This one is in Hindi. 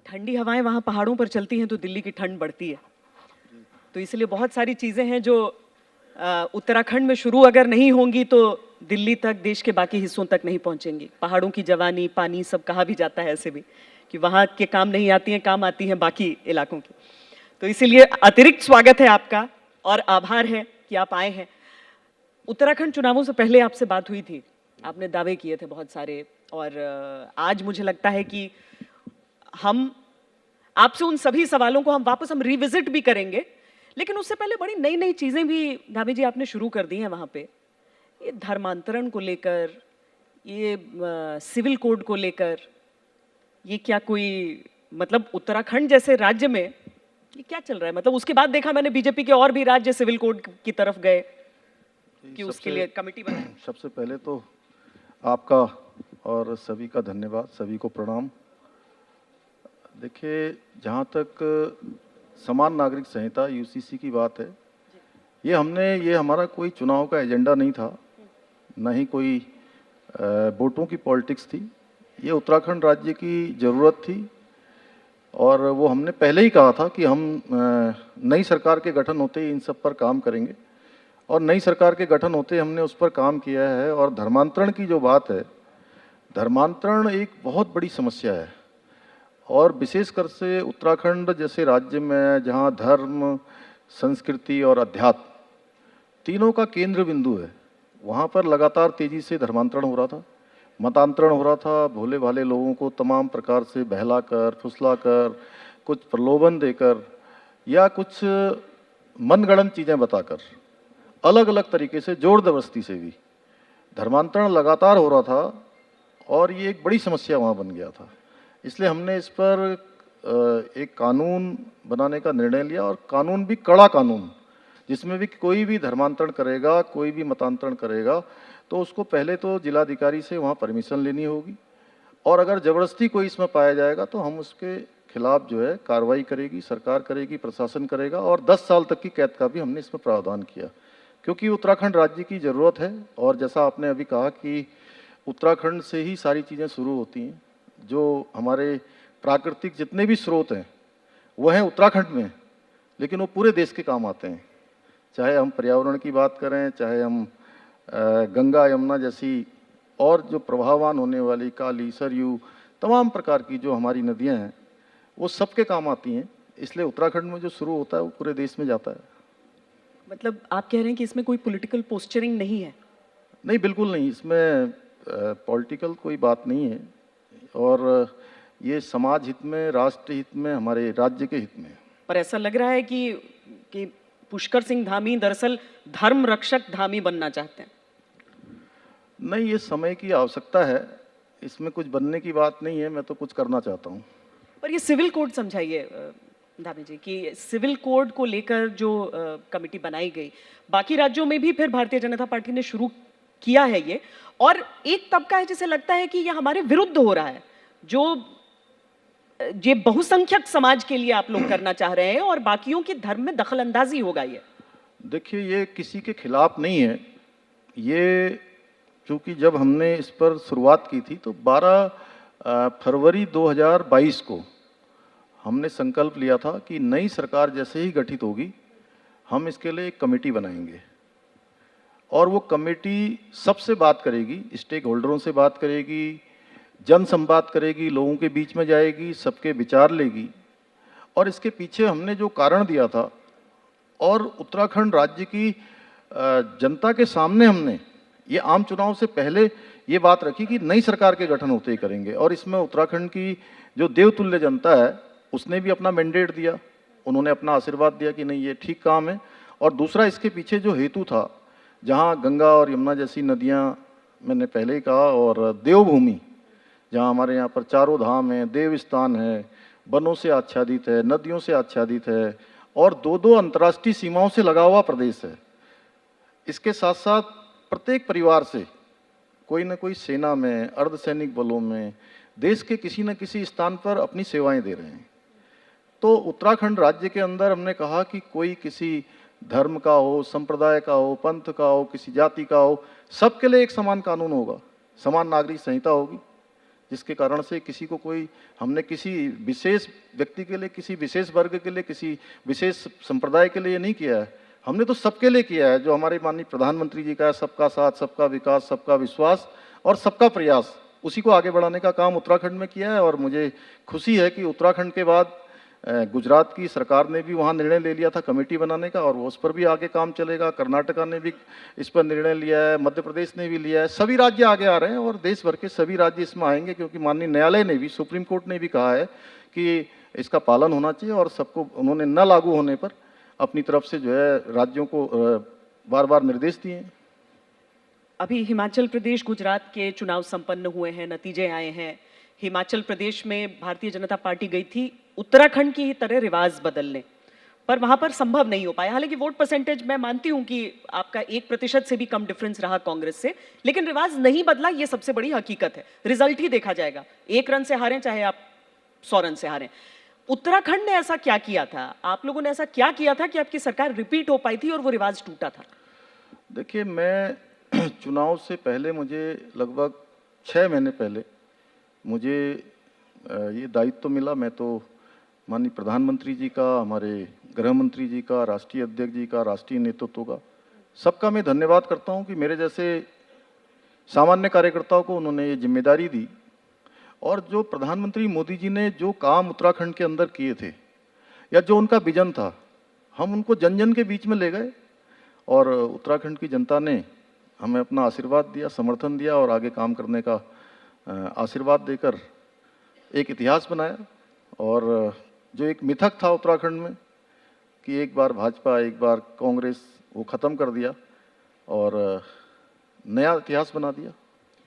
ठंडी हवाएं वहाँ पहाड़ों पर चलती हैं तो दिल्ली की ठंड बढ़ती है। तो इसलिए बहुत सारी चीज़ें हैं जो उत्तराखंड में शुरू अगर नहीं होंगी तो दिल्ली तक, देश के बाकी हिस्सों तक नहीं पहुंचेंगी। पहाड़ों की जवानी, पानी, सब कहा भी जाता है ऐसे भी कि वहाँ के काम नहीं आती हैं, काम आती हैं बाकी इलाकों की। तो इसीलिए अतिरिक्त स्वागत है आपका और आभार है कि आप आए हैं। उत्तराखंड चुनावों से पहले आपसे बात हुई थी, आपने दावे किए थे बहुत सारे, और आज मुझे लगता है कि हम आपसे उन सभी सवालों को वापस रिविजिट भी करेंगे, लेकिन उससे पहले बड़ी नई नई चीजें भी धामी जी आपने शुरू कर दी हैं वहां पे। ये धर्मांतरण को लेकर, ये सिविल कोड को लेकर, ये क्या कोई मतलब उत्तराखंड जैसे राज्य में ये क्या चल रहा है? मतलब उसके बाद देखा मैंने बीजेपी के और भी राज्य सिविल कोड की तरफ गए कि उसके लिए कमेटी बनाई। सबसे पहले तो आपका और सभी का धन्यवाद, सभी को प्रणाम। देखिए, जहाँ तक समान नागरिक संहिता यूसीसी की बात है, ये हमारा कोई चुनाव का एजेंडा नहीं था, न ही कोई वोटों की पॉलिटिक्स थी। ये उत्तराखंड राज्य की ज़रूरत थी और वो हमने पहले ही कहा था कि हम नई सरकार के गठन होते ही इन सब पर काम करेंगे, और नई सरकार के गठन होते ही हमने उस पर काम किया है। और धर्मांतरण की जो बात है, धर्मांतरण एक बहुत बड़ी समस्या है, और विशेषकर से उत्तराखंड जैसे राज्य में जहाँ धर्म, संस्कृति और अध्यात्म तीनों का केंद्र बिंदु है, वहाँ पर लगातार तेजी से धर्मांतरण हो रहा था, मतांतरण हो रहा था। भोले भाले लोगों को तमाम प्रकार से बहलाकर, फुसलाकर, कुछ प्रलोभन देकर या कुछ मनगढ़ंत चीज़ें बताकर, अलग अलग तरीके से, जोर जबरदस्ती से भी धर्मांतरण लगातार हो रहा था, और ये एक बड़ी समस्या वहाँ बन गया था। इसलिए हमने इस पर एक कानून बनाने का निर्णय लिया, और कानून भी कड़ा कानून, जिसमें भी कोई भी धर्मांतरण करेगा, कोई भी मतांतरण करेगा तो उसको पहले तो जिलाधिकारी से वहाँ परमिशन लेनी होगी, और अगर ज़बरदस्ती कोई इसमें पाया जाएगा तो हम उसके खिलाफ जो है कार्रवाई करेगी, सरकार करेगी, प्रशासन करेगा, और 10 साल तक की कैद का भी हमने इसमें प्रावधान किया, क्योंकि उत्तराखंड राज्य की ज़रूरत है। और जैसा आपने अभी कहा कि उत्तराखंड से ही सारी चीज़ें शुरू होती हैं, जो हमारे प्राकृतिक जितने भी स्रोत हैं वो हैं उत्तराखंड में, लेकिन वो पूरे देश के काम आते हैं। चाहे हम पर्यावरण की बात करें, चाहे हम गंगा यमुना जैसी और जो प्रभावान होने वाली काली, सरयू, तमाम प्रकार की जो हमारी नदियां हैं, वो सबके काम आती हैं। इसलिए उत्तराखंड में जो शुरू होता है वो पूरे देश में जाता है। मतलब आप कह रहे हैं कि इसमें कोई पॉलिटिकल पोस्चरिंग नहीं है? नहीं, बिल्कुल नहीं, इसमें पॉलिटिकल कोई बात नहीं है, और ये समाज हित में, राष्ट्र हित में, हमारे राज्य के हित में। पर ऐसा लग रहा है कि पुष्कर सिंह धामी दरअसल धर्म रक्षक धामी बनना चाहते हैं। नहीं, ये समय की आवश्यकता है, इसमें कुछ बनने की बात नहीं है, मैं तो कुछ करना चाहता हूँ। पर ये सिविल कोड समझाइए धामी जी, कि सिविल कोड को लेकर जो कमेटी बनाई गई, बाकी राज्यों में भी फिर भारतीय जनता पार्टी ने शुरू किया है ये, और एक तबका है जिसे लगता है कि ये हमारे विरुद्ध हो रहा है, जो ये बहुसंख्यक समाज के लिए आप लोग करना चाह रहे हैं, और बाकियों के धर्म में दखल अंदाजी होगा ये। देखिए, ये किसी के खिलाफ नहीं है। ये चूँकि जब हमने इस पर शुरुआत की थी तो 12 फरवरी 2022 को हमने संकल्प लिया था कि नई सरकार जैसे ही गठित होगी हम इसके लिए एक कमेटी बनाएंगे, और वो कमेटी सबसे बात करेगी, स्टेक होल्डरों से बात करेगी, जन संवाद करेगी, लोगों के बीच में जाएगी, सबके विचार लेगी। और इसके पीछे हमने जो कारण दिया था, और उत्तराखंड राज्य की जनता के सामने हमने ये आम चुनाव से पहले ये बात रखी कि नई सरकार के गठन होते ही करेंगे, और इसमें उत्तराखंड की जो देवतुल्य जनता है उसने भी अपना मैंडेट दिया, उन्होंने अपना आशीर्वाद दिया कि नहीं, ये ठीक काम है। और दूसरा, इसके पीछे जो हेतु था, जहाँ गंगा और यमुना जैसी नदियाँ, मैंने पहले ही कहा, और देवभूमि, जहाँ हमारे यहाँ पर चारों धाम हैं, देवस्थान है, वनों से आच्छादित है, नदियों से आच्छादित है, और 2-2 अंतर्राष्ट्रीय सीमाओं से लगा हुआ प्रदेश है। इसके साथ साथ प्रत्येक परिवार से कोई न कोई सेना में, अर्धसैनिक बलों में, देश के किसी न किसी स्थान पर अपनी सेवाएं दे रहे हैं। तो उत्तराखंड राज्य के अंदर हमने कहा कि कोई किसी धर्म का हो, संप्रदाय का हो, पंथ का हो, किसी जाति का हो, सबके लिए एक समान कानून होगा, समान नागरिक संहिता होगी, जिसके कारण से किसी को कोई, हमने किसी विशेष व्यक्ति के लिए, किसी विशेष वर्ग के लिए, किसी विशेष संप्रदाय के लिए ये नहीं किया है। हमने तो सबके लिए किया है, जो हमारे माननीय प्रधानमंत्री जी का है, सबका साथ, सबका विकास, सबका विश्वास और सबका प्रयास, उसी को आगे बढ़ाने का काम उत्तराखंड में किया है। और मुझे खुशी है कि उत्तराखंड के बाद गुजरात की सरकार ने भी वहाँ निर्णय ले लिया था कमेटी बनाने का, और वो उस पर भी आगे काम चलेगा। कर्नाटका ने भी इस पर निर्णय लिया है, मध्य प्रदेश ने भी लिया है। सभी राज्य आगे आ रहे हैं और देश भर के सभी राज्य इसमें आएंगे, क्योंकि माननीय न्यायालय ने भी, सुप्रीम कोर्ट ने भी कहा है कि इसका पालन होना चाहिए, और सबको उन्होंने न लागू होने पर अपनी तरफ से जो है राज्यों को बार बार निर्देश दिए हैं। अभी हिमाचल प्रदेश, गुजरात के चुनाव संपन्न हुए हैं, नतीजे आए हैं। हिमाचल प्रदेश में भारतीय जनता पार्टी गई थी उत्तराखंड की ही तरह रिवाज बदलने, पर वहां पर संभव नहीं हो पाया। हालांकि वोट परसेंटेज मैं मानती हूं कि आपका 1% से भी कम डिफरेंस रहा कांग्रेस से, लेकिन रिवाज नहीं बदला, ये सबसे बड़ी हकीकत है। रिजल्ट ही देखा जाएगा, 1 रन से हारें चाहे आप 100 रन से हारें। उत्तराखंड ने ऐसा क्या किया था, आप लोगों ने ऐसा क्या किया था कि आपकी सरकार रिपीट हो पाई थी और वो रिवाज टूटा था? देखिए, मैं चुनाव से पहले, मुझे लगभग 6 महीने पहले मुझे ये दायित्व मिला। मैं तो माननीय प्रधानमंत्री जी का, हमारे गृह मंत्री जी का, राष्ट्रीय अध्यक्ष जी का, राष्ट्रीय नेतृत्व का, सबका मैं धन्यवाद करता हूं कि मेरे जैसे सामान्य कार्यकर्ताओं को उन्होंने ये जिम्मेदारी दी। और जो प्रधानमंत्री मोदी जी ने जो काम उत्तराखंड के अंदर किए थे, या जो उनका विजन था, हम उनको जन जन के बीच में ले गए, और उत्तराखंड की जनता ने हमें अपना आशीर्वाद दिया, समर्थन दिया, और आगे काम करने का आशीर्वाद देकर एक इतिहास बनाया। और जो एक मिथक था उत्तराखंड में कि एक बार भाजपा, एक बार कांग्रेस, वो ख़त्म कर दिया और नया इतिहास बना दिया।